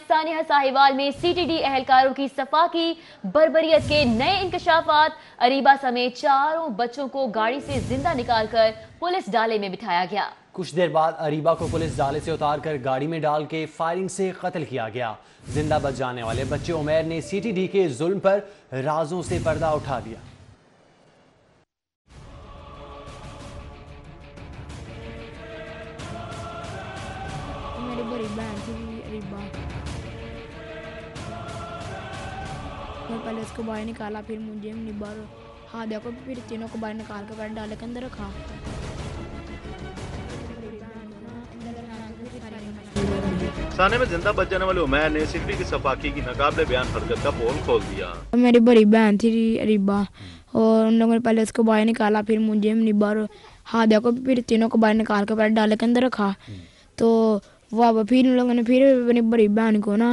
सानिया साहिवाल में सीटीडी एहलकारों की सफा की बर्बरियत के नए इंकशाफात। अरीबा समेत 4 बच्चों को गाड़ी से जिंदा निकालकर पुलिस डाले में बिठाया गया। कुछ देर बाद अरीबा को पुलिस डाले से उतार कर गाड़ी में डाल के फायरिंग से कत्ल किया गया। जिंदा बच जाने वाले बच्चे उमैर ने सीटीडी के जुल्म पर राजों से पर्दा उठा दिया। मेरी बड़ी बहन थी अरीबा, मैं पहले उसको बाहर निकाला, फिर मुझे निबार हाथ देखो, फिर तीनों को बाहर निकाल के गाड़ी डाले के अंदर रखा। साने में जिंदा बच जाने वाले उमैर ने सिटी की सफाकी की नाकाबिले बयान हरकत का पोल खोल दिया। मेरी बड़ी बहन थी अरीबा और उन लोगों ने पहले उसको बाहर निकाला, फिर मुझे निबार हाथ देखो, फिर तीनों को बाहर निकाल के गाड़ी डाले के अंदर रखा। तो वाह, फिर उन लोगों ने फिर अपनी बड़ी बहन को ना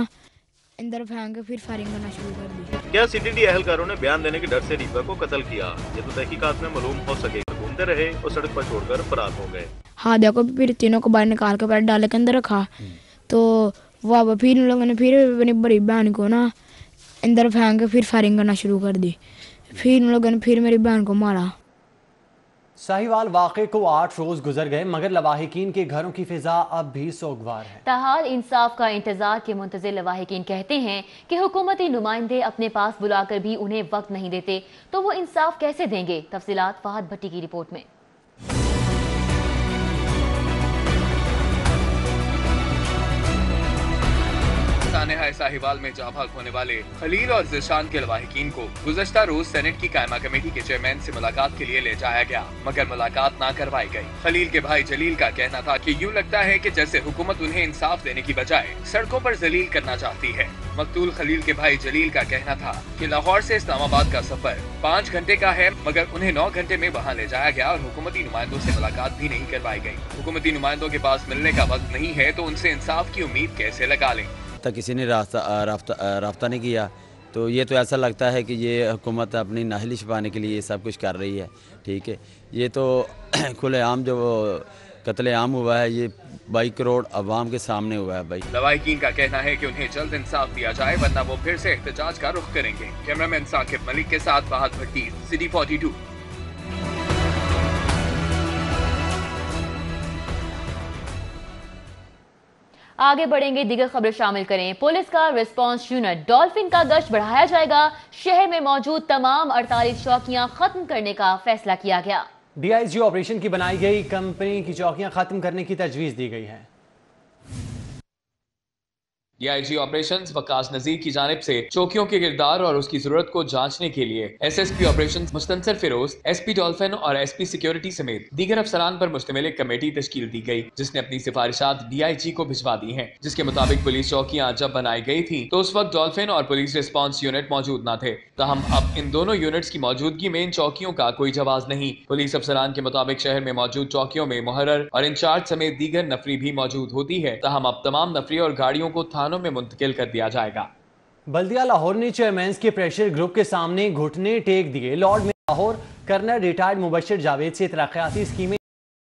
अंदर फेंक के फिर फायरिंग करना शुरू कर दी। क्या सीटीडी एहलकारों ने बयान देने के डर से अरीबा को कत्ल किया? ये तो तहकीकात में मालूम हो सकेगा। घूमते रहे और सड़क पर छोड़कर फरार हो गए। हाथ देखो, फिर तीनों को बाहर निकाल के गाड़ी डाले के अंदर रखा। तो वाह, फिर उन लोगों ने फिर अपनी बड़ी बहन को ना अंदर फेंक के फिर फायरिंग करना शुरू कर दी। फिर उन लोगों ने फिर मेरी बहन को मारा। साहिवाल वाक़े को 8 रोज गुजर गए मगर लवाहिकीन के घरों की फिजा अब भी सोगवार है। ताहाल इंसाफ का इंतजार के मुंतज़िर लवाहिकीन कहते हैं कि हुकूमती नुमाइंदे अपने पास बुलाकर भी उन्हें वक्त नहीं देते, तो वो इंसाफ कैसे देंगे? तफसीलात फहद भट्टी की रिपोर्ट में। सानिया साहिवाल में जा भाग होने वाले खलील और ज़िशान के लवाहिकीन को गुज़श्ता रोज सेनेट की कायमा कमेटी के चेयरमैन से मुलाकात के लिए ले जाया गया, मगर मुलाकात ना करवाई गई। खलील के भाई जलील का कहना था कि यूं लगता है कि जैसे हुकूमत उन्हें इंसाफ देने की बजाय सड़कों पर जलील करना चाहती है। मकतूल खलील के भाई जलील का कहना था कि लाहौर से इस्लामाबाद का सफर 5 घंटे का है, मगर उन्हें 9 घंटे में वहाँ ले जाया गया और हुकूमती नुमाइंदों से मुलाकात भी नहीं करवाई गई। हुकूमती नुमाइंदों के पास मिलने का वक्त नहीं है तो उनसे इंसाफ की उम्मीद कैसे लगा लें? तक किसी ने राब्ता नहीं किया, तो ये तो ऐसा लगता है कि ये हुकूमत अपनी नाहली छिपाने के लिए ये सब कुछ कर रही है। ठीक है, ये तो खुलेआम जो कत्ले आम हुआ है ये 22 करोड़ अवाम के सामने हुआ है। भाई लवाहिकीन का कहना है कि उन्हें जल्द इंसाफ दिया जाए वरना वो फिर से एहतजाज का रुख करेंगे। कैमरामैन साकिब मलिक के साथ फहद भट्टी, सिटी 42। आगे बढ़ेंगे, दीगर खबर शामिल करें। पुलिस का रिस्पांस यूनिट डॉल्फिन का गश्त बढ़ाया जाएगा। शहर में मौजूद तमाम 48 चौकियां खत्म करने का फैसला किया गया। डीआईजी ऑपरेशन की बनाई गई कंपनी की चौकियां खत्म करने की तजवीज दी गई है। डीआईजी ऑपरेशंस वकास नजीर की जानिब से चौकियों के किरदार और उसकी जरूरत को जांचने के लिए SSP operations Mustansar Firoz, SP dolphin और एसपी सिक्योरिटी समेत दीगर अफसरान पर मुश्तमिल एक कमेटी तश्कील दी गई, जिसने अपनी सिफारिशात डीआईजी को भिजवा दी हैं। जिसके मुताबिक पुलिस चौकियां जब बनाई गई थी तो उस वक्त डॉल्फिन और पुलिस रिस्पांस यूनिट मौजूद न थे, ताहम अब इन दोनों यूनिट्स की मौजूदगी में इन चौकियों का कोई जवाब नहीं। पुलिस अफसरान के मुताबिक शहर में मौजूद चौकियों में मुहर्रर और इंचार्ज समेत दीगर नफरी भी मौजूद होती है, ताहम अब तमाम नफरी और गाड़ियों को थानों में मुंतकिल कर दिया जाएगा। बल्दिया लाहौर ने चेयरमैन के प्रेशर ग्रुप के सामने घुटने टेक दिए। लॉर्ड में लाहौर कर्नल रिटायर्ड मुबश्शिर जावेद से तरक्याती स्कीमें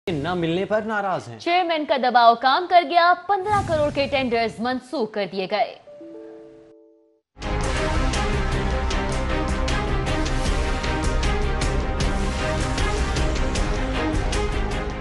न मिलने पर नाराज हैं। चेयरमैन का दबाव काम कर गया, 15 करोड़ के टेंडर्स मंसूख कर दिए गए।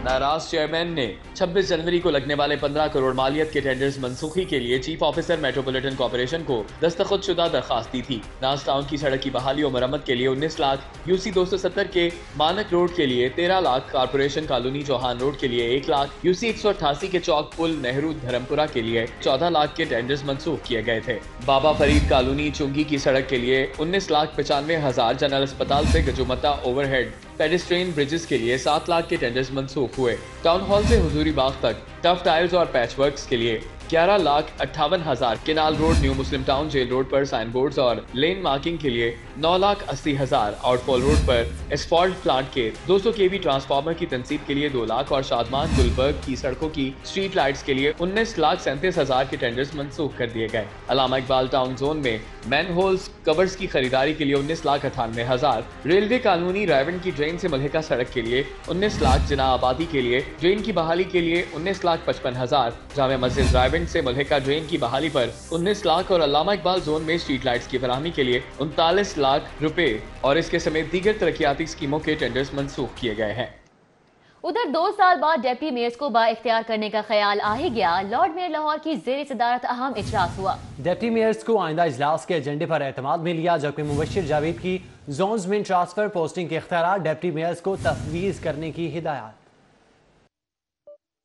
नाराज चेयरमैन ने 26 जनवरी को लगने वाले 15 करोड़ मालियत के टेंडर्स मनसूखी के लिए चीफ ऑफिसर मेट्रोपॉलिटन कॉर्पोरेशन को दस्तखतशुदा दरखास्त दी थी। नास टाउन की सड़क की बहाली और मरम्मत के लिए 19 लाख, यूसी 270 के मानक रोड के लिए 13 lakh, corporation colony Chauhan road के लिए 1 लाख, यूसी 188 के चौक पुल नेहरू धर्मपुरा के लिए 14 लाख के टेंडर्स मनसूख किए गए थे। बाबा फरीद कॉलोनी चुंगी की सड़क के लिए 19 लाख 95,000, जनरल अस्पताल से गजुमता ओवरहेड पेडिस्ट्रेन ब्रिजेस के लिए 7 लाख के टेंडर्स मनसूख हुए। टाउन हॉल से हुजूरी बाग तक टफ टाइल्स और पैच वर्क्स के लिए 11,58,000, केनाल रोड न्यू मुस्लिम टाउन जेल रोड पर साइन बोर्ड्स और लेन मार्किंग के लिए 9,80,000, आउटफॉल रोड पर एसफॉल्ट प्लांट के 200 केवी ट्रांसफार्मर की तनसीब के लिए 2 लाख और शादमान गुलबर्ग की सड़कों की स्ट्रीट लाइट्स के लिए 19,37,000 के टेंडर्स मंसूख कर दिए गए। अल्लामा इकबाल टाउन जोन में मैन होल्स कवर्स की खरीदारी के लिए 19,98,000, रेलवे कॉलोनी रायवन की ड्रेन से मलहका सड़क के लिए 19 लाख, जिना आबादी के लिए ड्रेन की बहाली के लिए 19,55,000, जामे मस्जिद रायवन डेवलपमेंट से मुल्हिका ड्रेन की बहाली पर 19 लाख और अल्लामा इकबाल जोन में स्ट्रीट लाइट्स की फराहमी के लिए 39 लाख रुपए और इसके समेत दीगर तरक्याती स्कीमों के टेंडर्स मंसूख किए गए हैं। उधर 2 साल बाद डिप्टी मेयर्स को बाइख्तियार करने का ख्याल आ ही गया। लॉर्ड मेयर लाहौर की ज़ेर सदारत अहम इजलास हुआ। डिप्टी मेयर्स को आइंदा इजलास के एजेंडे पर एतमाद में लिया, जबकि मुबश्शिर जावेद की जोन्स में ट्रांसफर पोस्टिंग के इख्तियार डिप्टी मेयर्स को तफवीज़ करने की हिदायत।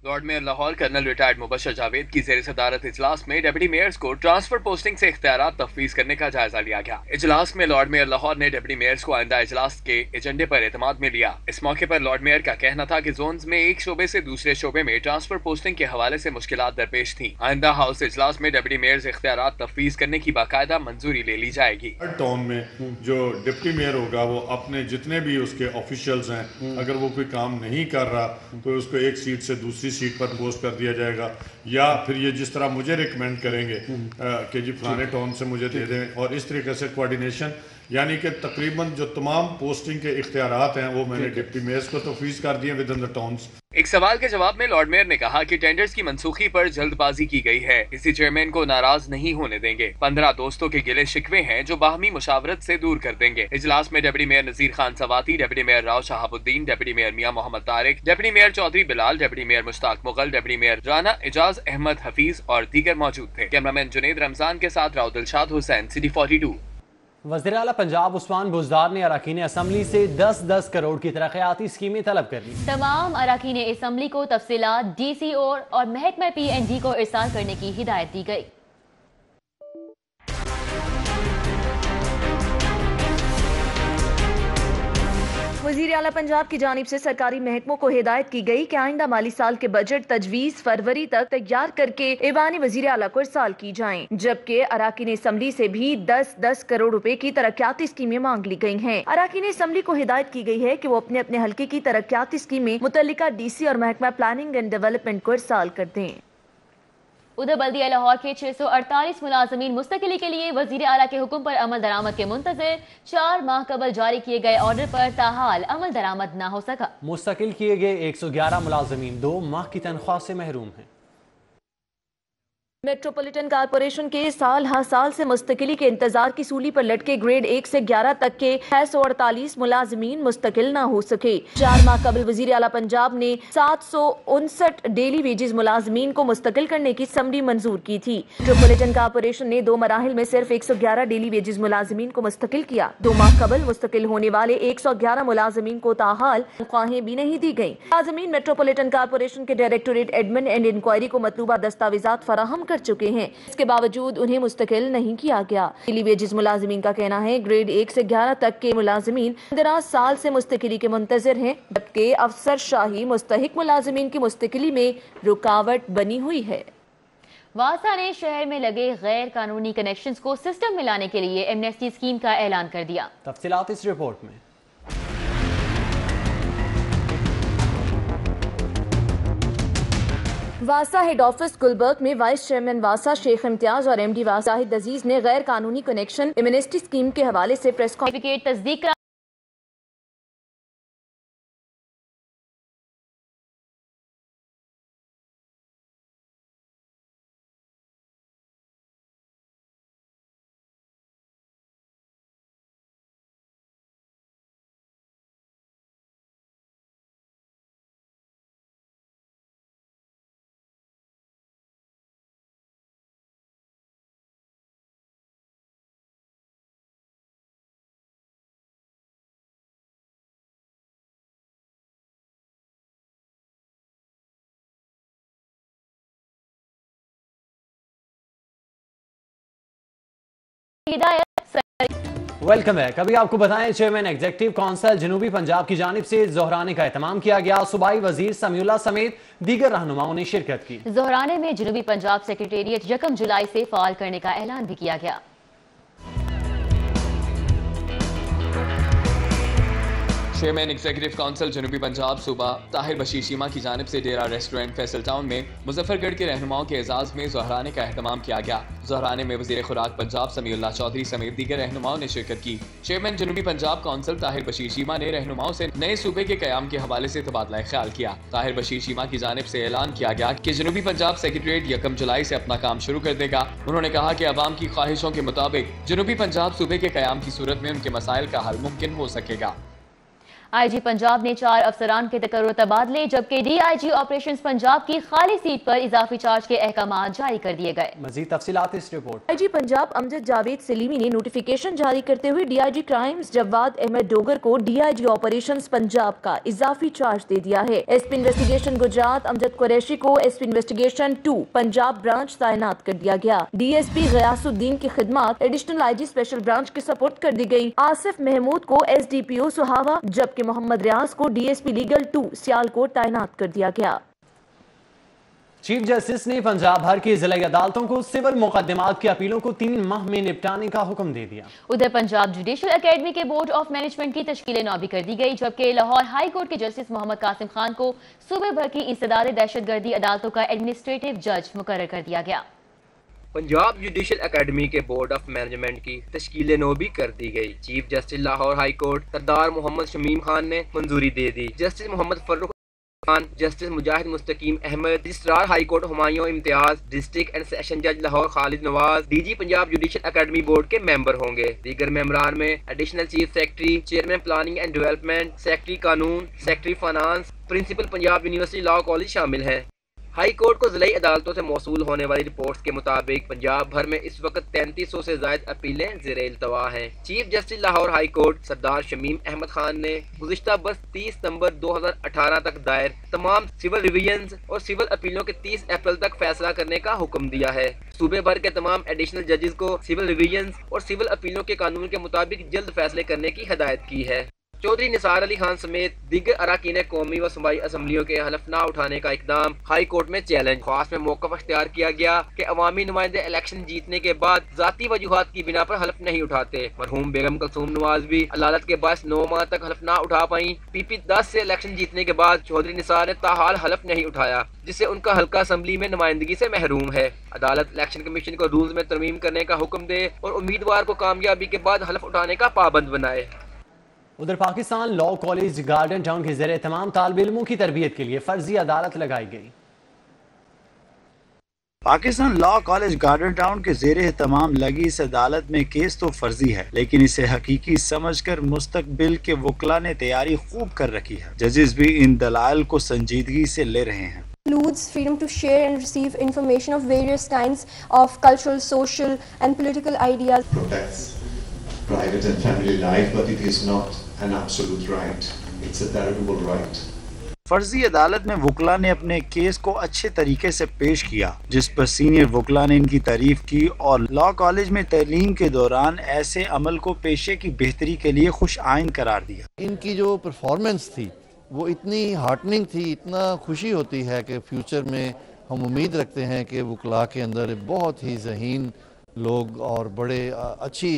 Lord Mayor Lahore colonel retired Mubashir Javed की ज़ेर सदारत इजलास में डिप्टी मेयर्स को ट्रांसफर पोस्टिंग से इख्तियारात तफवीज़ करने का जायजा लिया गया। इजलास में लॉर्ड मेयर लाहौर ने डिप्टी मेयर्स को आइंदा इजलास के एजेंडे पर एतमाद में लिया। इस मौके पर लॉर्ड मेयर का कहना था कि जोन्स में एक शोबे से दूसरे शोबे में ट्रांसफर पोस्टिंग के हवाले से मुश्किलात दरपेश थी। आइंदा हाउस इजलास में डिप्टी मेयर्स इख्तियारात तफवीज़ करने की बाकायदा मंजूरी ले ली जाएगी। हर टाउन में जो डिप्टी मेयर होगा वो अपने जितने भी उसके ऑफिशियल्स हैं, अगर वो कोई काम नहीं कर रहा तो उसको एक सीट से दूसरी सीट पर पोस्ट कर दिया जाएगा, या फिर ये जिस तरह मुझे रिकमेंड करेंगे कि जी फलाने टाउन से मुझे दे दें, और इस तरीके से कोऑर्डिनेशन, यानी कि तकरीबन जो तमाम पोस्टिंग के इख्तियारात हैं वो मैंने डिप्टी मेयर्स को तफवीज़ कर दिए विद इन द टाउन्स। एक सवाल के जवाब में लॉर्ड मेयर ने कहा कि टेंडर्स की मंसूखी पर जल्दबाजी की गई है, किसी चेयरमैन को नाराज नहीं होने देंगे। 15 दोस्तों के गिले शिकवे हैं जो बाहमी मुशावरत से दूर कर देंगे। इजलास में deputy mayor Nazir Khan Swati, deputy mayor Rao Shahabuddin, deputy mayor Mian Mohammad Tariq, deputy mayor Chaudhry Bilal, deputy mayor Mushtaq Mughal, deputy mayor Rana Ejaz Ahmad Hafeez और दीगर मौजूद थे। कैमरामैन जुनेद रमजान के साथ राव दिलशाद हुसैन, सिटी 42। वज़ीर आला पंजाब उस्मान बुज़दार ने अरकान असम्बली से 10-10 करोड़ की तरक्याती स्कीमें तलब कर ली। तमाम अरकान असम्बली को तफसीलात DC और महकमा PND को इरसाल करने की हिदायत दी गई। वज़ीर आला पंजाब की जानिब से सरकारी महकमों को हिदायत की गई कि आइंदा माली साल के बजट तजवीज़ फरवरी तक तैयार करके ऐवान वज़ीर आला को इरसाल की जाएं, जबकि अरकान असम्बली से भी 10-10 करोड़ रुपए की तरक्याती स्कीमें मांग ली गई हैं। अरकान असम्बली को हिदायत की गई है कि वो अपने अपने हल्के की तरक्याती स्कीमें मुतल्लिका DC और महकमा प्लानिंग एंड डेवलपमेंट को इरसाल कर दें। उधर बल्दिया लाहौर के 648 मुलाजमीन मुस्तकिली के लिए वजीर आला के हुक्म पर अमल दरामद के मुंतज़िर 4 माह कबल जारी किए गए ऑर्डर पर ताहाल अमल दरामद न हो सका। मुस्तकिल किए गए 111 मुलाजमीन 2 माह की तनख्वाह से महरूम हैं। मेट्रोपॉलिटन कारपोरेशन के साल हर साल से मुस्तकिली के इंतजार की सूली पर लटके ग्रेड 1 से 11 तक के 648 मुलाजमीन मुस्तकिल न हो सके। 4 माह कबल वजीर आला पंजाब ने 759 डेली वेजेस मुलाजमीन को मुस्तकिल करने की समरी मंजूर की थी। मेट्रोपॉलिटन कारपोरेशन ने 2 मराहिल में सिर्फ 111 डेली वेजेस मुलाजमीन को मुस्तकिल किया। 2 माह कबल मुस्तकिल होने वाले 111 मुलाजमीन को ताहाल तनख्वाहें भी नहीं दी गयी। मुलाजमीन मेट्रोपॉलिटन कारपोरेशन के डायरेक्टोरेट एडमिन एंड इंक्वायरी को मतलूबा दस्तावेजात फराहम कर चुके हैं, इसके बावजूद उन्हें मुस्तकिल नहीं किया गया। डेली वेजेस मुलाजमीन का कहना है ग्रेड 1 से 11 तक के मुलाजमीन 15 साल से मुस्तकिली के मुंतजर हैं, जबकि अफसरशाही मुस्तहिक मुलाजमीन की मुस्तकिली में रुकावट बनी हुई है। वासा ने शहर में लगे गैर कानूनी कनेक्शंस को सिस्टम में लाने के लिए एमनेस्टी स्कीम का ऐलान कर दिया। तफसीलात इस रिपोर्ट में। वासा हेड ऑफिस गुलबर्ग में वाइस चेयरमैन वासा शेख इम्तियाज और MD वासा शाहिद अजीज ने गैर कानूनी कनेक्शन एमनेस्टी स्कीम के हवाले से प्रेस कॉन्फ्रेंस तस्दीक वेलकम बैक। अभी आपको बताएं चेयरमैन एग्जीक्यूटिव काउंसिल जनूबी पंजाब की जानिब से जोहराने का एहतमाम किया गया। सूबाई वजीर समीउल्लाह समेत दीगर रहनुमाओं ने शिरकत की। जोहराने में जनूबी पंजाब सेक्रेटेरिएट 1 जुलाई से फाल करने का ऐलान भी किया गया। चेयरमैन एग्जीक्यूटिव काउंसिल जनूबी पंजाब सूबा ताहिर बशीर शीमा की जानिब से डेरा रेस्टोरेंट फैसल टाउन में मुजफ्फरगढ़ के रहनुमाओं के एजाज में ज़हराने का एहतमाम किया गया। ज़हराने में वज़ीर खुराक पंजाब समीउल्लाह चौधरी समेत दीगर रहनुमाओं ने शिरकत की। चेयरमैन जनूबी पंजाब काउंसिल ताहिर बशीर शीमा ने रहनुमाओं से नए सूबे के क़याम के हवाले से तबादला ख्याल किया। ताहिर बशीर शीमा की जानिब से ऐलान किया गया कि जनूबी पंजाब सेक्रेटरीट 1 जुलाई से अपना काम शुरू कर देगा। उन्होंने कहा कि अवाम की ख्वाहिशों के मुताबिक जनूबी पंजाब सूबे के क़याम की सूरत में उनके मसाइल का हल मुमकिन हो सकेगा। IG पंजाब ने 4 अफसरान के तकर्रुर तबादले, जबकि DIG ऑपरेशंस पंजाब की खाली सीट पर इजाफी चार्ज के अहकामात जारी कर दिए गए। मजीद तफसीलात इस report. IG Punjab Amjad Javed Salimi ने नोटिफिकेशन जारी करते हुए DIG क्राइम्स जवाद अहमद डोगर को DIG ऑपरेशंस पंजाब का इजाफी चार्ज दे दिया है। SP इन्वेस्टिगेशन गुजरात अमजद कुरैशी को SP इन्वेस्टिगेशन 2 पंजाब ब्रांच तैनात कर दिया गया। DSP गयासुद्दीन की खिदमत एडिशनल IG स्पेशल ब्रांच के सपोर्ट कर दी गई। आसिफ महमूद को SDPO सुहावा, जबकि मोहम्मद रियाज को DSP लीगल 2 सियालकोट तैनात कर दिया गया। चीफ जस्टिस ने पंजाब भर की जिला अदालतों को सिविल मुकदमात की अपीलों को 3 माह में निपटाने का हुक्म दे दिया। उधर पंजाब जुडिशल एकेडमी के बोर्ड ऑफ मैनेजमेंट की तश्कील नौ भी कर दी गई, जबकि लाहौर हाई कोर्ट के जस्टिस मोहम्मद कासिम खान को सूबे भर की इंसदाद दहशतगर्दी अदालतों का एडमिनिस्ट्रेटिव जज मुकर्रर कर दिया गया। पंजाब जुडिशल एकेडमी के बोर्ड ऑफ मैनेजमेंट की तश्कील नो भी कर दी गई। Chief justice Lahore high court Sardar Mohammad Shamim Khan ने मंजूरी दे दी। Justice Mohammad Farrukh Khan, justice Mujahid Mustaqeem Ahmad, registrar high court Humayun Imtiaz, district and session जज Lahore Khalid Nawaz DG Punjab judicial academy board के मेंबर होंगे। दीगर मेंबरान में additional chief secretary, chairman planning and development, secretary कानून, secretary finance, principal Punjab university law college शामिल हैं। हाई कोर्ट को ज़िलाई अदालतों से मौसूल होने वाली रिपोर्ट्स के मुताबिक पंजाब भर में इस वक्त 3300 से ज़ायद अपीलें ज़ेर इल्तवा हैं। Chief justice Lahore high court Sardar Shamim Ahmad Khan ने गुज़िश्ता बस 30 सितंबर 2018 तक दायर तमाम सिविल रिवीजन्स और सिविल अपीलों के 30 अप्रैल तक फैसला करने का हुक्म दिया है। सूबे भर के तमाम एडिशनल जजेस को सिविल रिवीजन्स और सिविल अपीलों के कानून के मुताबिक जल्द फैसले करने की हिदायत की है। चौधरी निसार अली खान समेत दीगर अराकीन कौमी व सूबाई असम्बलियों के हलफ ना उठाने का इकदाम हाई कोर्ट में चैलेंज। ख्वास में मौक़िफ़ अख्तियार किया गया कि अवामी नुमाइंदे इलेक्शन जीतने के बाद ज़ाती वजूहात की बिना पर हलफ नहीं उठाते। मरहूम बेगम कलसूम नवाज भी अदालत के बायस 9 माह तक हलफ ना उठा पाई। PP 10 से इलेक्शन जीतने के बाद चौधरी निसार ने ताहाल हलफ नहीं उठाया, जिससे उनका हल्का असम्बली में नुमाइंदगी से महरूम है। अदालत इलेक्शन कमीशन को रूल्स में तरमीम करने का हुक्म दे और उम्मीदवार को कामयाबी के बाद हलफ उठाने का पाबंद बनाए। उधर Pakistan law college garden town के ज़रिए तमाम तालिब इल्मों की तरबियत के लिए फर्जी अदालत लगाई गई। Pakistan law college garden town के ज़ेरे एहतमाम लगी इस अदालत में केस तो फर्जी है, लेकिन इसे हकीकी समझकर मुस्तकबिल के वकला ने तैयारी खूब कर रखी है। जजेस भी इन दलाल को संजीदगी से ले रहे हैं। Includes freedom to share and receive information of various kinds of cultural, social and political ideas. Protects private and family life, but it is not an absolute right. It's a derogable right. फर्जी अदालत में वकला ने अपने case को अच्छे तरीके से पेश किया, जिस पर सीनियर वकला ने इनकी तारीफ की और लॉ कॉलेज में तालीम के दौरान ऐसे अमल को पेशे की बेहतरी के लिए खुश आइन करार दिया। इनकी जो परफॉर्मेंस थी वो इतनी हार्टनिंग थी, इतना खुशी होती है कि फ्यूचर में हम उम्मीद रखते हैं कि वकला के अंदर बहुत ही ज़हीन लोग और बड़े अच्छी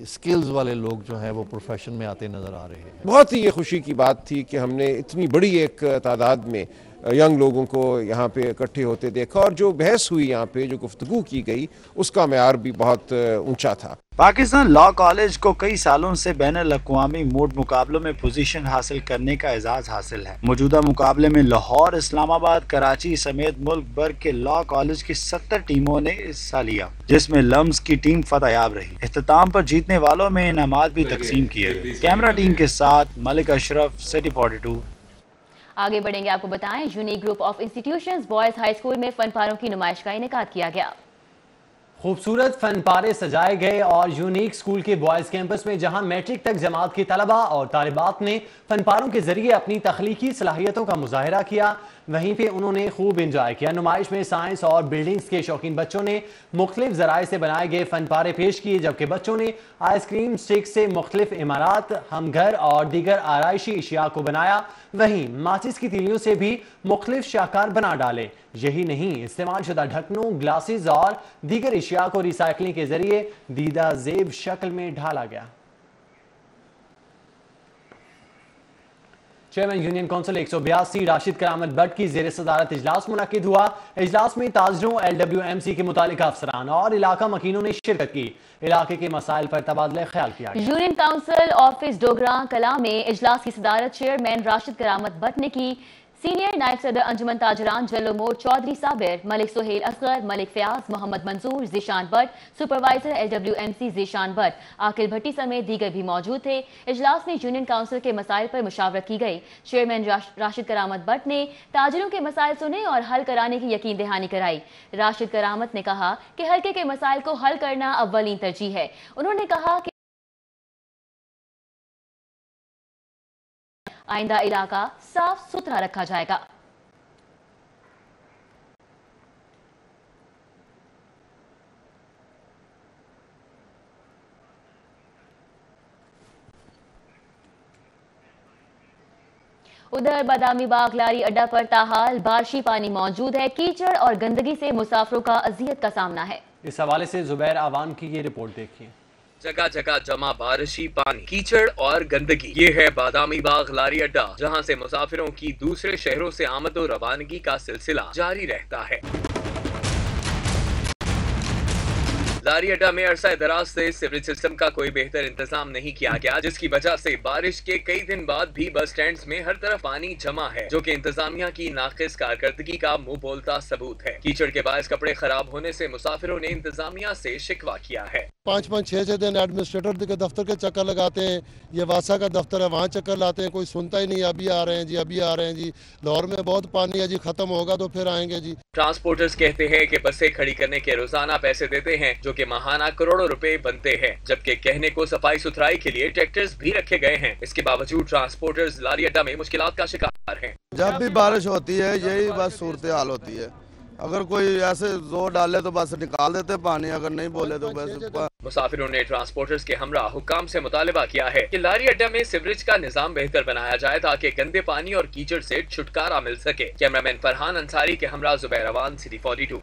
स्किल्स वाले लोग जो हैं वो प्रोफेशन में आते नज़र आ रहे हैं। बहुत ही ये खुशी की बात थी कि हमने इतनी बड़ी एक तादाद में यंग लोगों को यहाँ पे इकट्ठे होते देखा और जो बहस हुई यहाँ पे, जो गुफ्तगू की गई, उसका मेयार भी बहुत ऊंचा था। पाकिस्तान लॉ कॉलेज को कई सालों से बैनुल-अक़वामी मोड मुकाबलों में पोजीशन हासिल करने का एजाज़ हासिल है। मौजूदा मुकाबले में लाहौर, इस्लामाबाद, कराची समेत मुल्क भर के लॉ कॉलेज की 70 टीमों ने हिस्सा लिया, जिसमें लम्स की टीम फतहयाब रही। इख्तिताम पर जीतने वालों में इनामात भी तकसीम किए। कैमरा टीम के साथ मलिक अशरफ, सिटी 42। आगे बढ़ेंगे, आपको बताएं unique group of institutions boys high school में फन पारों की नुमाइश का इनेकाद किया गया। खूबसूरत फन पारे सजाए गए और यूनिक स्कूल के बॉयज कैंपस में जहां मैट्रिक तक जमात के तलबा और तालिबात ने फन पारों के जरिए अपनी तख्लीकी सलाहियतों का मुजाहरा किया, वहीं पे उन्होंने खूब इंजॉय किया। नुमाइश में साइंस और बिल्डिंग्स के शौकीन बच्चों ने मुख्तलिफ ज़राए से बनाए गए फन पारे पेश किए, जबकि बच्चों ने आइसक्रीम स्टिक से मुख्तलिफ इमारात, हमघर और दीगर आराइशी इशिया को बनाया। वहीं माचिस की तीलियों से भी मुख्तलिफ शाहकार बना डाले। यही नहीं, इस्तेमाल शुदा ढक्कनों, ग्लासेस और दीगर इशिया को रिसाइकलिंग के जरिए दीदा जेब शक्ल में ढाला गया। चेयरमैन यूनियन काउंसिल 182 राशिद करामत बट की ज़ेर सदारत इजलास मुनक्किद हुआ। इजलास में ताजरों, LWMC के मुतालिका अफसरान और इलाका मकीनों ने शिरकत की। इलाके के मसाइल पर तबादला ख्याल किया। यूनियन काउंसिल ऑफिस डोगरा कला में इजलास की सदारत चेयरमैन राशिद करामत बट ने की। सीनियर नायब सदर अंजुमन ताजरान जल्लो मोड़ चौधरी साबिर, मलिक सुहेल असगर, मलिक फयाज, मोहम्मद मंसूर, जीशान भट्ट, सुपरवाइजर LWMC जीशान भट्ट, आकिल भट्टी समेत दीगर भी मौजूद थे। इजलास में यूनियन काउंसिल के मसाइल पर मुशावरत की गई। चेयरमैन राशिद करामत बट ने ताजरों के मसाइल सुने और हल कराने की यकीन दहानी कराई। राशिद करामत ने कहा कि हल्के के मसाइल को हल करना अव्वलीन तरजीह है। उन्होंने कहा कि आइंदा इलाका साफ सुथरा रखा जाएगा। उधर बादामी बाग लारी अड्डा पर ताहाल बारिशी पानी मौजूद है। कीचड़ और गंदगी से मुसाफिरों का अजियत का सामना है। इस हवाले से जुबैर आवान की ये रिपोर्ट देखिए। जगह जगह जमा बारिशी पानी, कीचड़ और गंदगी। ये है बादामी बाग लारी अड्डा, जहां से मुसाफिरों की दूसरे शहरों से आमद और रवानगी का सिलसिला जारी रहता है। लारी अड्डा में अरसा दराज से सीवरेज सिस्टम का कोई बेहतर इंतजाम नहीं किया गया, जिसकी वजह से बारिश के कई दिन बाद भी बस स्टैंड में हर तरफ पानी जमा है, जो कि इंतजामिया की नाकिस कारकर्दगी का मुंह बोलता सबूत है। कीचड़ के बायस कपड़े खराब होने से मुसाफिरों ने इंतजामिया से शिकवा किया है। 5-5, 6-6 दिन एडमिनिस्ट्रेटर के दफ्तर के चक्कर लगाते हैं, ये वासा का दफ्तर है वहाँ चक्कर लाते हैं, कोई सुनता ही नहीं। अभी आ रहे हैं जी, अभी आ रहे हैं जी, लाहौर में बहुत पानी है जी, खत्म होगा तो फिर आएंगे जी। ट्रांसपोर्टर्स कहते हैं कि बसें खड़ी करने के रोजाना पैसे देते हैं, जो कि माहाना करोड़ों रुपए बनते हैं, जबकि कहने को सफाई सुथराई के लिए ट्रैक्टर्स भी रखे गए हैं। इसके बावजूद ट्रांसपोर्टर्स लारी अड्डा में मुश्किलात का शिकार हैं। जब भी बारिश होती है यही बस सूरत हाल होती है। अगर कोई ऐसे जोर डाले तो बस निकाल देते पानी, अगर नहीं बोले तो बस। मुसाफिरों ने ट्रांसपोर्टर्स के हमरा हुक्काम से मुतालबा किया है कि लारी अड्डा में सीवरेज का निजाम बेहतर बनाया जाए, ताकि गंदे पानी और कीचड़ से छुटकारा मिल सके। कैमरामैन फरहान अंसारी के हमरा जुबैर अवान, सिटी 42।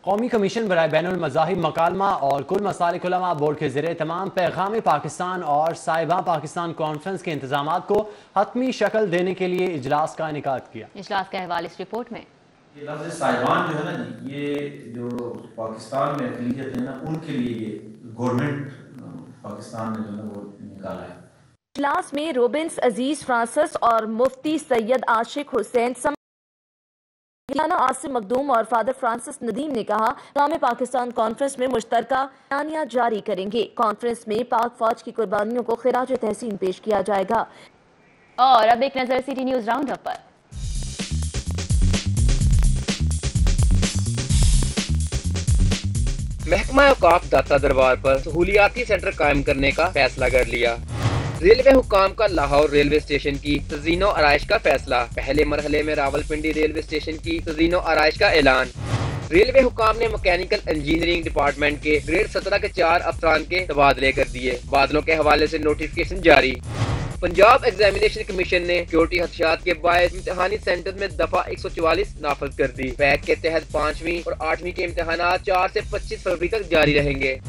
कौमी कमीशन बराए बैनुल मज़ाहिब मकालमा और कुल मसालिक उलमा बोर्ड के ज़रिए तमाम पैगाम पाकिस्तान और साहिबा पाकिस्तान कॉन्फ्रेंस के इंतजामात को हतमी शक्ल देने के लिए इजलास का इनेकाद किया। इजलास का अहवाल इस रिपोर्ट में। ये लफ्ज़ साहिबान जो है ना जी, ये जो पाकिस्तान में अक़लियत है ना, उनके लिए ये गवर्नमेंट पाकिस्तान ने जो है वो निकाला है। इजलास में रोबिन्स अजीज फ्रांसिस और मुफ्ती सैयद आशिक हुसैन आसिम मखदूम और फादर फ्रांसिस नदीम ने कहा, कामे पाकिस्तान कॉन्फ्रेंस में मुश्तरका बयानिया जारी करेंगे। कॉन्फ्रेंस में पाक फौज की कुर्बानियों को खिराज तहसीन पेश किया जाएगा। और अब एक नजर सिटी न्यूज राउंड अप पर। महकमा औकाफ दाता दरबार पर सहूलियाती सेंटर कायम करने का फैसला कर लिया। रेलवे हुकाम का लाहौर रेलवे स्टेशन की तज़ीनो आराइश का फैसला। पहले मरहले में रावलपिंडी रेलवे स्टेशन की तज़ीनो आराइश का ऐलान। रेलवे हुकाम ने मैकेनिकल इंजीनियरिंग डिपार्टमेंट के ग्रेड 17 के 4 अफसरान के तबादले कर दिए। बादलों के हवाले से नोटिफिकेशन जारी। पंजाब एग्जामिनेशन कमीशन ने सिक्योरिटी हदशात के बायस इम्तिहानी सेंटर में दफा 144 नाफज कर दी। पैक के तहत 5वीं और 8वीं के इम्तिहानात 4 से 25 फरवरी तक जारी रहेंगे।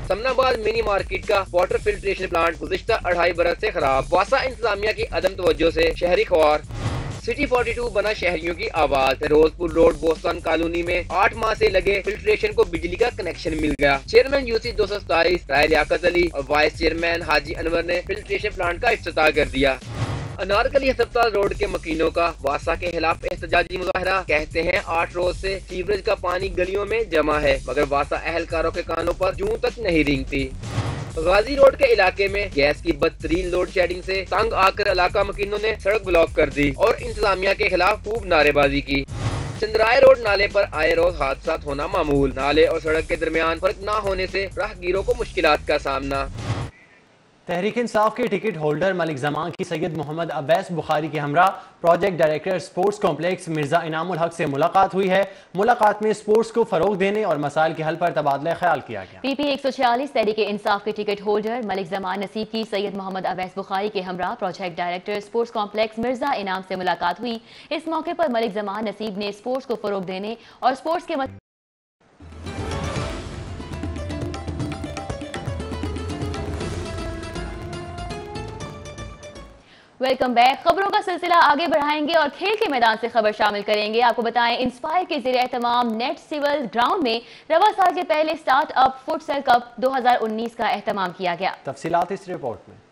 समनाबाद मिनी मार्केट का वाटर फिल्ट्रेशन प्लांट गुज़िश्ता 2.5 बरस से खराब। वासा इंतजामिया की अदम तवज्जो से शहरी ख्वार। सिटी 42 बना शहरियों की आवाज। फिरोजपुर रोड बोस्तान कॉलोनी में 8 माह से लगे फिल्ट्रेशन को बिजली का कनेक्शन मिल गया। चेयरमैन यूसी 227 राय लियाकत अली और वाइस चेयरमैन हाजी अनवर ने फिल्ट्रेशन प्लांट का इफ्तिताह कर दिया। अनारकली अस्पताल रोड के मकीनों का वासा के खिलाफ एहतजाजी मुजाहरा। कहते हैं 8 रोज से सीवरेज का पानी गलियों में जमा है, मगर वासा अहलकारों के कानों पर जूं तक नहीं रेंगती। गाजी रोड के इलाके में गैस की बदतरीन लोड शेडिंग से तंग आकर इलाका मकीनों ने सड़क ब्लॉक कर दी और इंतजामिया के खिलाफ खूब नारेबाजी की। चंद्राय रोड नाले पर आए रोज हादसा होना मामूल। नाले और सड़क के दरमियान फर्क न होने से राहगीरों को मुश्किलात का सामना। तहरीक इंसाफ के टिकट होल्डर मलिक जमान की सैयद मोहम्मद अवैस बुखारी के हमरा project director sports complex Mirza Inamul हक से मुलाकात हुई है। मुलाकात में स्पोर्ट्स को फरोग देने और मसाइल के हल पर तबादला ख्याल किया गया। PP 146 तहरीक इंसाफ के टिकट होल्डर मलिक जमान नसीब की सैयद मोहम्मद अवैस बुखारी के हमरा project director sports complex Mirza इनाम से मुलाकात हुई। इस मौके पर मलिक जमान नसीब ने स्पोर्ट्स को फरोग देने और स्पोर्ट्स के वेलकम बैक। खबरों का सिलसिला आगे बढ़ाएंगे और खेल के मैदान से खबर शामिल करेंगे। आपको बताएं, इंस्पायर के ज़रिए एहतमाम नेट सिविल ग्राउंड में रवा साल के पहले स्टार्ट अप फुटसल कप 2019 का एहतमाम किया गया। तफसीलात इस रिपोर्ट में।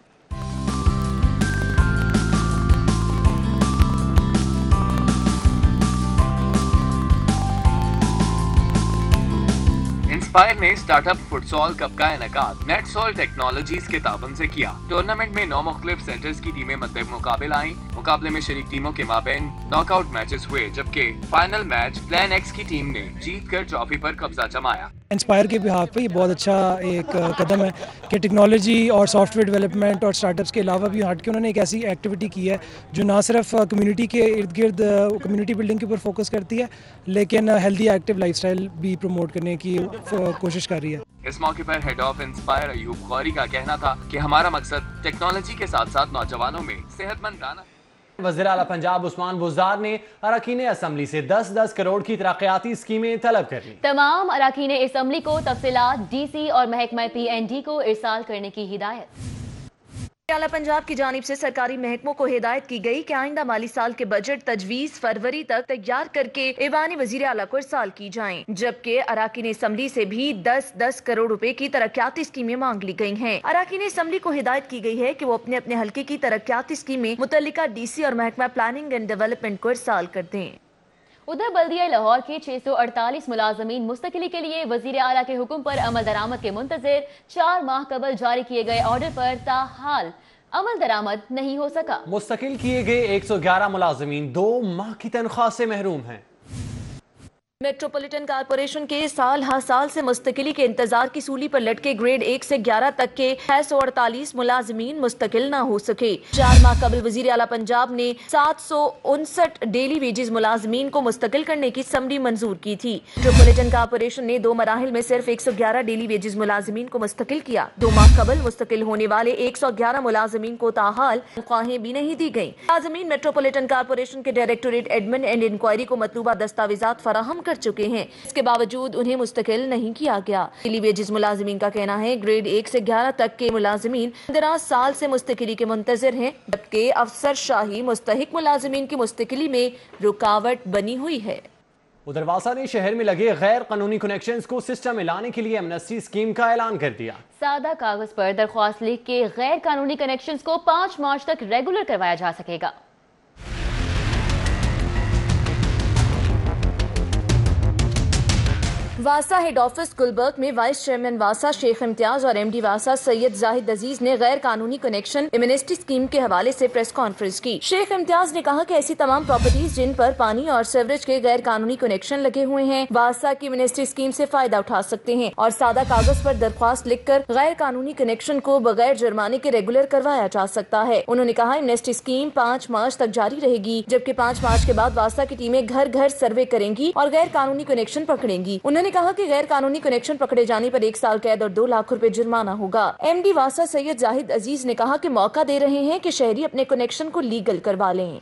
इंस्पायर ने स्टार्टअप फुटसॉल कप का इनेकाद नेटसॉल टेक्नोलॉजीज के ताबन से किया। टूर्नामेंट में 9 मुख्तलिफ सेंटर्स की टीमें मद्दे मुकाबिल आईं। मुकाबले में शरीक टीमों के माबैन नॉकआउट मैचेस हुए, जबकि फाइनल मैच प्लान एक्स की टीम ने जीतकर ट्रॉफी पर कब्जा जमाया। इंस्पायर के बिहाफ पे ये बहुत अच्छा एक कदम है कि टेक्नोलॉजी और सॉफ्टवेयर डेवलपमेंट और स्टार्टअप्स के अलावा भी हट के उन्होंने एक ऐसी एक्टिविटी की है जो ना सिर्फ कम्युनिटी के इर्द गिर्द कम्युनिटी बिल्डिंग के ऊपर फोकस करती है, लेकिन हेल्दी एक्टिव लाइफस्टाइल भी प्रमोट करने की कोशिश कर रही है। इस मौके पर head of inspire Ayub Gauri का कहना था कि हमारा मकसद टेक्नोलॉजी के साथ साथ नौजवानों में सेहतमंद बनाना। वज़ीर आला पंजाब उस्मान बुज़दार ने अरकान असम्बली से 10-10 करोड़ की तरक्याती स्कीमें तलब कर ली। तमाम अरकान असम्बली को तफसीलात डीसी और महकमा PND को इरसाल करने की हिदायत। आला पंजाब की जानिब से सरकारी महकमों को हिदायत की गई कि आइंदा माली साल के बजट तजवीज़ फरवरी तक तैयार करके ईवानी वज़ीर आला को इरसाल की जाएं, जबकि अरकान असम्बली से भी 10-10 करोड़ रुपए की तरक्याती स्कीमें मांग ली गई हैं। अरकान असम्बली को हिदायत की गई है कि वो अपने अपने हल्के की तरक्याती स्कीमें मुतल्लिका DC और महकमा प्लानिंग एंड डेवलपमेंट को इरसाल कर दें। उधर बल्दिया लाहौर के 648 मुलाजमीन मुस्तकिली के लिए वजीर आला के हुक्म पर अमल दरामद के मुंतजिर 4 माह कबल जारी किए गए ऑर्डर पर ताहाल अमल दरामद नहीं हो सका। मुस्तकिल किए गए 111 मुलाजमीन 2 माह की तनख्वाह से महरूम हैं। मेट्रोपॉलिटन कारपोरेशन के साल हर साल से मुस्तकिली के इंतजार की सूली पर लटके ग्रेड 1 से 11 तक के 648 मुलाजमीन मुस्तकिल न हो सके। 4 माह कबल वजीर आला पंजाब ने 759 डेली वेजेस मुलाजमीन को मुस्तकिल करने की समरी मंजूर की थी। मेट्रोपॉलिटन कारपोरेशन ने 2 मराहिल में सिर्फ 111 डेली वेजेस मुलाजमीन को मुस्तकिल किया। 2 माह कबल मुस्तकिल होने वाले 111 मुलाजमीन को ताहाल तनख्वाहें भी नहीं दी गयी। मुलाजमीन मेट्रोपॉलिटन कारपोरेशन के डायरेक्टोरेट एडमिन एंड इंक्वायरी को मतलूबा दस्तावेजात फराहम कर चुके हैं, इसके बावजूद उन्हें मुस्तकिल नहीं किया गया। डेली वेजेस मुलाजमीन का कहना है ग्रेड 1 से 11 तक के मुलाजमीन 15 साल से मुस्तकिली के मुंतजिर हैं, जबकि अफसर शाही मुस्तहिक मुलाजमीन की मुस्तकिली में रुकावट बनी हुई है। उधर वासा ने शहर में लगे गैर कानूनी कनेक्शंस को सिस्टम में लाने के लिए एमनेस्टी स्कीम का ऐलान कर दिया। सादा कागज पर दरख्वास्त लिख के गैर कानूनी कनेक्शंस को 5 मार्च तक रेगुलर करवाया जा सकेगा। वासा हेड ऑफिस गुलबर्ग में वाइस चेयरमैन वासा शेख इम्तियाज और MD वासा सैयद जाहिद अजीज ने गैर कानूनी कनेक्शन एमनेस्टी स्कीम के हवाले से प्रेस कॉन्फ्रेंस की। शेख इम्तियाज ने कहा कि ऐसी तमाम प्रॉपर्टीज जिन पर पानी और सीवरेज के गैर कानूनी कनेक्शन लगे हुए हैं वासा की एमनेस्टी स्कीम से फायदा उठा सकते हैं और सादा कागज पर दरख्वास्त लिखकर गैर कानूनी कनेक्शन को बगैर जुर्माने के रेगुलर करवाया जा सकता है। उन्होंने कहा एमनेस्टी स्कीम 5 मार्च तक जारी रहेगी, जबकि 5 मार्च के बाद वासा की टीमें घर घर सर्वे करेंगी और गैर कानूनी कनेक्शन पकड़ेंगी। उन्होंने कहा कि गैर कानूनी कनेक्शन पकड़े जाने पर 1 साल कैद और 2 लाख रुपए जुर्माना होगा। MD वासा सैयद जाहिद अजीज ने कहा कि मौका दे रहे हैं कि शहरी अपने कनेक्शन को लीगल करवा लें।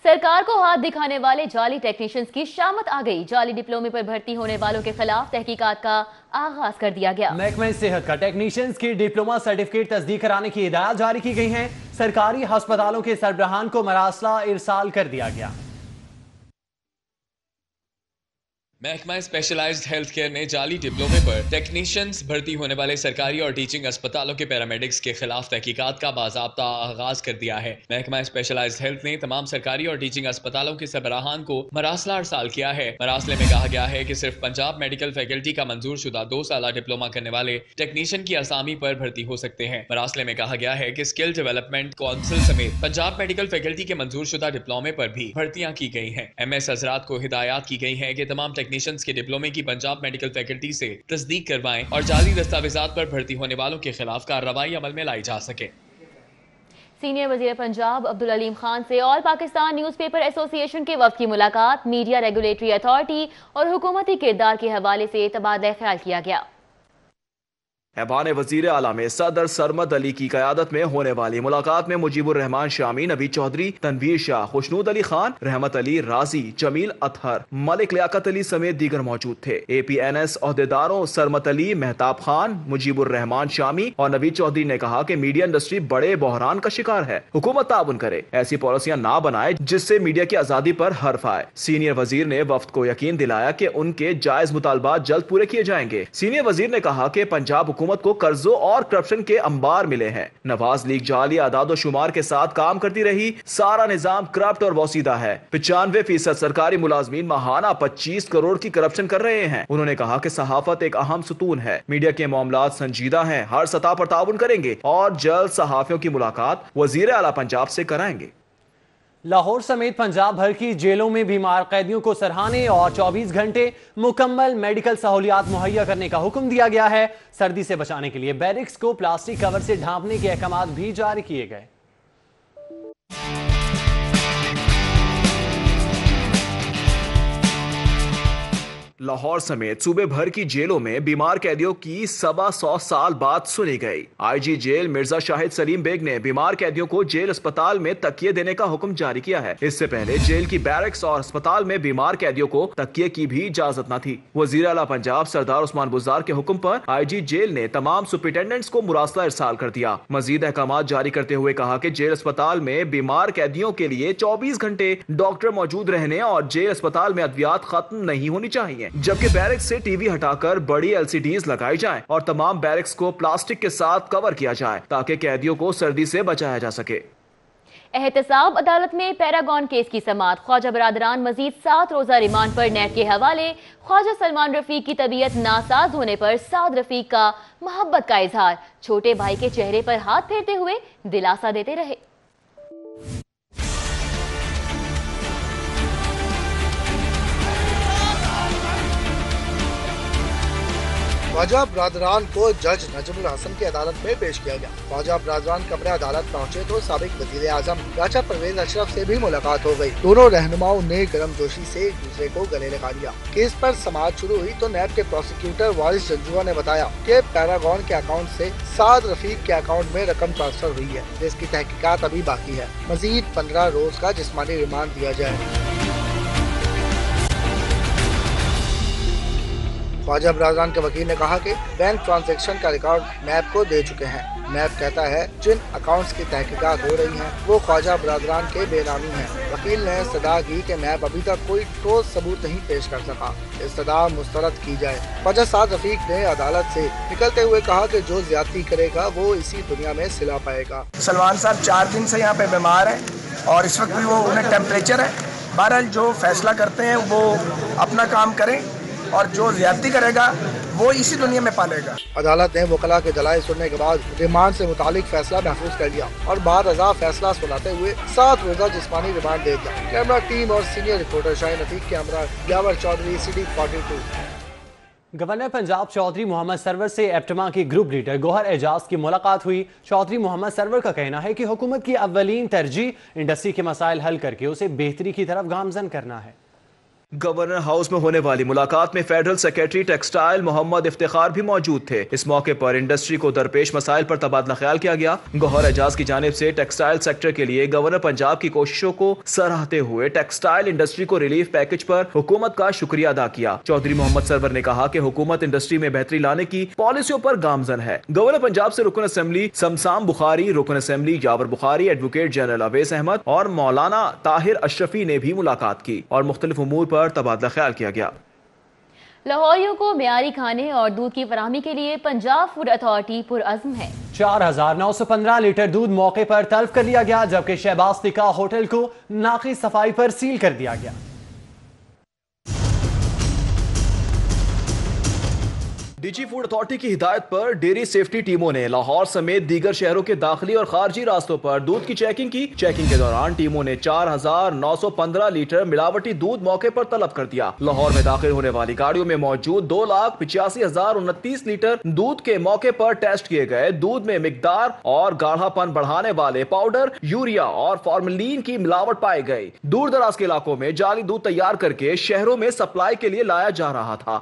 सरकार को हाथ दिखाने वाले जाली टेक्नीशियंस की शामत आ गई। जाली डिप्लोमे पर भर्ती होने वालों के खिलाफ तहकीकात का आगाज कर दिया गया। महकमा सेहत का टेक्नीशियंस की डिप्लोमा सर्टिफिकेट तस्दीक कराने की हिदायत जारी की गई है। सरकारी अस्पतालों के सरबराहान को मरासला इरसाल कर दिया गया। महकमा स्पेशलाइज्ड हेल्थ केयर ने जाली डिप्लोमे पर टेक्नीशियंस भर्ती होने वाले सरकारी और टीचिंग अस्पतालों के पैरामेडिक्स के खिलाफ तहकीकात का बाज़ाब्ता आगाज कर दिया है। महकमा स्पेशलाइज्ड हेल्थ ने तमाम सरकारी और टीचिंग अस्पतालों के सरबराहान को मरासला अरसाल किया है। मरासले में कहा गया है कि सिर्फ पंजाब मेडिकल फैकल्टी का मंजूर शुदा 2 साल डिप्लोमा करने वाले टेक्नीशियन की असामी पर भर्ती हो सकते हैं। मरासले में कहा गया है कि स्किल डेवलपमेंट काउंसिल समेत पंजाब मेडिकल फैकल्टी के मंजूर शुदा डिप्लोमे पर भी भर्तियां की गई हैं। MS हजरात को हिदायत की गई है कि तमाम टेक्नीशियंस के डिप्लोमे की पंजाब मेडिकल फैकल्टी से तस्दीक करवाएं और जाली दस्तावेजात पर भर्ती होने वालों के खिलाफ कार्रवाई अमल में लाई जा सके। सीनियर वजीर पंजाब अब्दुल अलीम खान से ऑल पाकिस्तान न्यूज़पेपर एसोसिएशन के वक्त की मुलाकात, मीडिया रेगुलेटरी अथॉरिटी और हुकूमती किरदार के हवाले से तबादला ख्याल किया गया। ایوان وزیر اعلیٰ میں صدر سرمد علی کی قیادت میں ہونے والی ملاقات میں مجیب الرحمان شامی، نوید چودھری، تنویر شاہ، خوشنود علی خان، رحمت علی رازی، جمیل اطہر، ملک لیاقت علی سمیت دیگر موجود تھے۔ APNS عہدیداروں سرمد علی، مہتاب خان، مجیب الرحمان شامی اور نوید چودھری نے کہا کہ میڈیا انڈسٹری بڑے بحران کا شکار ہے، حکومت تعاون کرے، ایسی پالیسیاں نہ بنائے جس سے میڈیا کی آزادی پر حرف آئے۔ سینئر وزیر نے وفد کو یقین دلایا کہ ان کے جائز مطالبات جلد پورے کیے جائیں گے۔ سینئر وزیر نے کہا کہ پنجاب حکومت کو قرضوں اور کرپشن کے انبار ملے ہیں۔ نواز لیگ جعلی اعداد و شمار کے ساتھ کام کرتی رہی، سارا نظام کرپٹ اور بوسیدہ ہے۔ 95% سرکاری ملازمین ماہانہ 25 کروڑ کی کرپشن کر رہے ہیں۔ انہوں نے کہا کہ صحافت ایک اہم ستون ہے، میڈیا کے معاملات سنجیدہ ہیں، ہر سطح پر تعاون کریں گے اور جلد صحافیوں کی ملاقات وزیر اعلیٰ پنجاب سے کرائیں گے۔ لاہور سمیت پنجاب بھر کی جیلوں میں بیمار قیدیوں کو سرحانے اور 24 گھنٹے مکمل میڈیکل سہولیات مہیا کرنے کا حکم دیا گیا ہے۔ سردی سے بچانے کے لیے بیرکس کو پلاسٹک کور سے ڈھانپنے کے احکامات بھی جاری کیے گئے۔ لاہور سمیت صوبے بھر کی جیلوں میں بیمار قیدیوں کی 125 سال بعد سنی گئی۔ آئی جی جیل مرزا شاہد سلیم بیگ نے بیمار قیدیوں کو جیل اسپتال میں تکیے دینے کا حکم جاری کیا ہے۔ اس سے پہلے جیل کی بیرکس اور اسپتال میں بیمار قیدیوں کو تکیے کی بھی اجازت نہ تھی۔ وزیر اعلیٰ پنجاب سردار عثمان بزدار کے حکم پر آئی جی جیل نے تمام سپرنٹینڈنٹس کو مراسلہ ارسال کر دیا۔ مزید احکامات جاری کرتے ہوئے کہا کہ جیل اسپتال میں بیمار قیدیوں کے لیے 24 گھنٹے ڈاکٹر موجود رہنے اور جیل اسپتال میں ادویات ختم نہیں ہونی چاہیے، جبکہ بیرکس سے ٹی وی ہٹا کر بڑی LCDs لگائی جائیں اور تمام بیرکس کو پلاسٹک کے ساتھ کور کیا جائے تاکہ قیدیوں کو سردی سے بچایا جا سکے۔ احتساب عدالت میں پیراگون کیس کی سماعت، خواجہ برادران مزید 7 روزہ ریمانڈ پر نیب کے حوالے۔ خواجہ سلمان رفیق کی طبیعت ناساز ہونے پر سعد رفیق کا محبت کا اظہار، چھوٹے بھائی کے چہرے پر ہاتھ پھیرتے ہوئے دلاسا دیتے رہے۔ خواجہ برادران کو جج نجم الحسن کی عدالت میں پیش کیا گیا۔ خواجہ برادران قبر عدالت پہنچے تو سابق وزیر اعظم راجہ پرویز اشرف سے بھی ملاقات ہو گئی۔ دونوں رہنماؤں نے گرم جوشی سے ایک دوسرے کو گلے لگا لیا۔ کیس پر سماعت شروع ہوئی تو نیب کے پروسیکیوٹر وارث جنجوعہ نے بتایا کہ پیراگون کے اکاؤنٹ سے سعد رفیق کے اکاؤنٹ میں رقم ٹرانسفر ہوئی ہے، جس کی تحقیقات ابھی باقی ہے۔ مزید 15 روز کا جسمانی ریمانڈ دیا جائے۔ خواجہ برادران کے وکیل نے کہا کہ بینک ٹرانزیکشن کا ریکارڈ نیب کو دے چکے ہیں۔ نیب کہتا ہے جن اکاؤنٹس کی تحقیقات ہو رہی ہیں وہ خواجہ برادران کے بے نامی ہیں۔ وکیل نے استدعا کی کہ نیب ابھی تک کوئی ٹھوس ثبوت نہیں پیش کر سکا، استدعا مسترد کی جائے۔ خواجہ سعد رفیق نے عدالت سے نکلتے ہوئے کہا کہ جو زیادتی کرے گا وہ اسی دنیا میں صلا پائے گا۔ سلمان صاحب 4 دن سے یہاں پہ بیمار ہیں اور اس وقت بھی وہ انہیں ٹیمپریچر ہے۔ بہرحال جو فیصلہ کرتے ہیں وہ اپنا کام کریں اور جو زیادتی کرے گا وہ اسی دنیا میں پالے گا۔ عدالت نے وکلاء کے دلائل سننے کے بعد ریمانڈ سے متعلق فیصلہ محفوظ کر لیا اور بعد ازاں فیصلہ سناتے ہوئے 7 روزہ جسمانی ریمانڈ دے دیا۔ کیمرہ ٹیم اور سینئر رپورٹر شاہین عتیق کے ہمراہ یاور چودھری، CD 42۔ گورنر پنجاب چودھری محمد سرور سے ایپٹما کے گروپ لیڈر گوہر اعجاز کی ملاقات ہوئی۔ چودھری محمد سرور کا کہنا ہے کہ حکومت کی اولین ترجیح انڈسٹری کے مسائل حل کر کے اسے بہتری کی طرف گامزن کرنا ہے۔ گورنر ہاؤس میں ہونے والی ملاقات میں فیڈرل سیکریٹری ٹیکسٹائل محمد افتخار بھی موجود تھے۔ اس موقع پر انڈسٹری کو درپیش مسائل پر تبادلہ خیال کیا گیا۔ گوہر اعجاز کی جانب سے ٹیکسٹائل سیکٹر کے لیے گورنر پنجاب کی کوششوں کو سراہتے ہوئے ٹیکسٹائل انڈسٹری کو ریلیف پیکج پر حکومت کا شکریہ ادا کیا۔ چودھری محمد سرور نے کہا کہ حکومت انڈسٹری میں بہتری لانے کی پالیسیوں پر گامزن ہے۔ گورنر پنجاب سے رکن اسمبلی سمسام بخاری، رکن اسمبلی یاور بخاری، ایڈوکیٹ جنرل اویس احمد اور مولانا طاہر اشرفی نے بھی ملاقات کی اور مختلف امور پر تبادلہ خیال کیا گیا۔ لاہوریوں کو معیاری کھانے اور دودھ کی فراہمی کے لیے پنجاب فوڈ اتھارٹی پرعزم ہے۔ 4915 لیٹر دودھ موقع پر تلف کر لیا گیا، جبکہ شہباز تکا ہوٹل کو ناقص صفائی پر سیل کر دیا گیا۔ ڈی جی فوڈ اتھارٹی کی ہدایت پر ڈیری سیفٹی ٹیموں نے لاہور سمیت دیگر شہروں کے داخلی اور خارجی راستوں پر دودھ کی چیکنگ کی۔ چیکنگ کے دوران ٹیموں نے 4915 لیٹر ملاوٹی دودھ موقع پر طلب کر دیا۔ لاہور میں داخل ہونے والی گاڑیوں میں موجود 2,85,029 لیٹر دودھ کے موقع پر ٹیسٹ کیے گئے۔ دودھ میں مقدار اور گاڑھا پن بڑھانے والے پاؤڈر، یوریا اور فارملین کی ملاوٹ پائی گئی۔ دور دراز کے علاقوں میں جعلی دودھ تیار کر کے شہروں میں سپلائی کے لیے لایا جا رہا تھا۔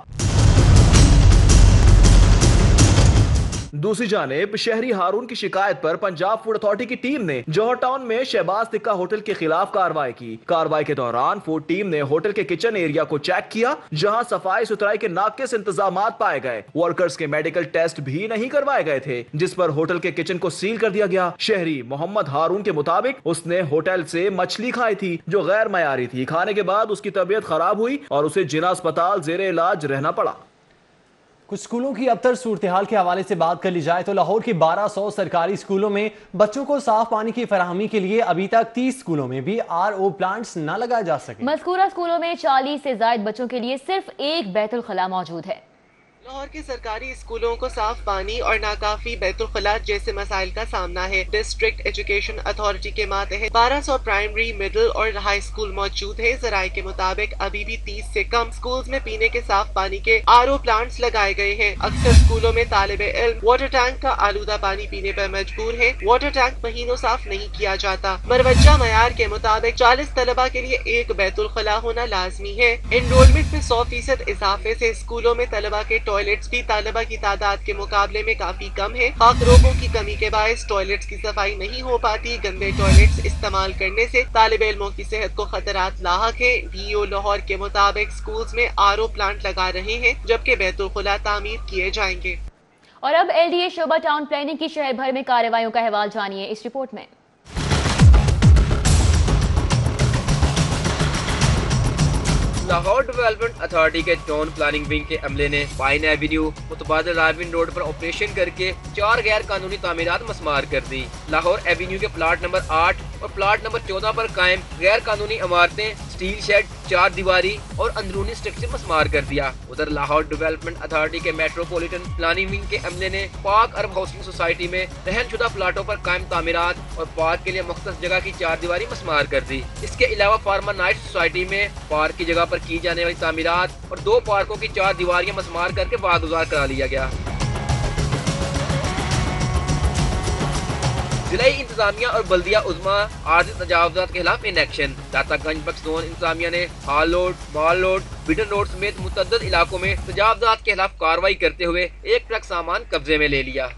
दूसरी जानिब शहरी हारून की शिकायत पर पंजाब फूड अथॉरिटी की टीम ने जौहर टाउन में शहबाज तिक्का होटल के खिलाफ कार्रवाई की। कार्रवाई के दौरान फूड टीम ने होटल के किचन एरिया को चेक किया, जहां सफाई सुथराई के नाकिस इंतजामात पाए गए। वर्कर्स के मेडिकल टेस्ट भी नहीं करवाए गए थे, जिस पर होटल के किचन को सील कर दिया गया। शहरी मोहम्मद हारून के मुताबिक उसने होटल से मछली खाई थी जो गैर मयारी थी। खाने के बाद उसकी तबीयत खराब हुई और उसे जिना अस्पताल जेरे इलाज रहना पड़ा। कुछ स्कूलों की अबतर सूरत हाल के हवाले से बात कर ली जाए तो लाहौर के 1200 सरकारी स्कूलों में बच्चों को साफ पानी की फराहमी के लिए अभी तक 30 स्कूलों में भी RO प्लांट्स न लगाए जा सके। मज़कूरा स्कूलों में 40 से ज्यादा बच्चों के लिए सिर्फ एक बैतुल खला मौजूद है। लाहौर के सरकारी स्कूलों को साफ पानी और नाकाफी बैतुल खला जैसे मसाइल का सामना है। डिस्ट्रिक्ट एजुकेशन अथॉरिटी के मातहत 1200 प्राइमरी, मिडिल और हाई स्कूल मौजूद है। जराये के मुताबिक अभी भी 30 से कम स्कूल्स में पीने के साफ पानी के RO प्लांट्स लगाए गए हैं। अक्सर स्कूलों में तालिबे इल्म वाटर टैंक का आलूदा पानी पीने पर मजबूर है। वाटर टैंक महीनों साफ नहीं किया जाता। मरवजा मयार के मुताबिक 40 तलबा के लिए एक बैतुल खला होना लाजमी है। एनरोलमेंट में 100% इजाफे से स्कूलों में तलबा के टॉयलेट्स भी तालिबा की तादाद के मुकाबले में काफी कम है। खाक रोगों की कमी के बायस टॉयलेट्स की सफाई नहीं हो पाती। गंदे टॉयलेट्स इस्तेमाल करने से तालिब इल्मों की सेहत को खतरात लाहक है। DO लाहौर के मुताबिक स्कूल्स में RO प्लांट लगा रहे हैं, जबकि बैतुल खुला तामीर किए जाएंगे। और अब LDA शोबा टाउन प्लानिंग की शहर भर में कार्रवाइयों का अहवाल जानिए इस रिपोर्ट में। लाहौर डेवलपमेंट अथॉरिटी के टाउन प्लानिंग विंग के अमले ने पाइन एवेन्यू मुतबादिल राविन रोड पर ऑपरेशन करके 4 गैर कानूनी तामीरात मस्मार कर दी। लाहौर एवेन्यू के प्लाट नंबर 8 और प्लाट नंबर 14 पर कायम गैर कानूनी इमारतें, स्टील शेड, 4 दीवारी और अंदरूनी स्ट्रक्चर मस्मार कर दिया। उधर लाहौर डेवलपमेंट अथॉरिटी के मेट्रोपॉलिटन प्लानिंग विंग के अमले ने पाक अरब हाउसिंग सोसाइटी में रहनशुदा प्लाटों पर कायम तामीरात और पार्क के लिए मुख्तस जगह की 4 दीवारी मस्मार कर दी। इसके अलावा फार्मर नाइट सोसाइटी में पार्क की जगह पर की जाने वाली तामीरात और 2 पार्कों की 4 दीवारियां मस्मार करके वागुजार करा लिया गया। जिलाई इंतजामिया और बल्दिया उज़्मा आर्जी तजावुज़ात के खिलाफ in action. Dataganj Bakhsh zone इंतजामिया ने हाल रोड, माल रोड, बिडन रोड समेत मुतअद्दिद इलाकों में तजावुज़ात के खिलाफ कार्रवाई करते हुए 1 ट्रक सामान कब्जे में ले लिया।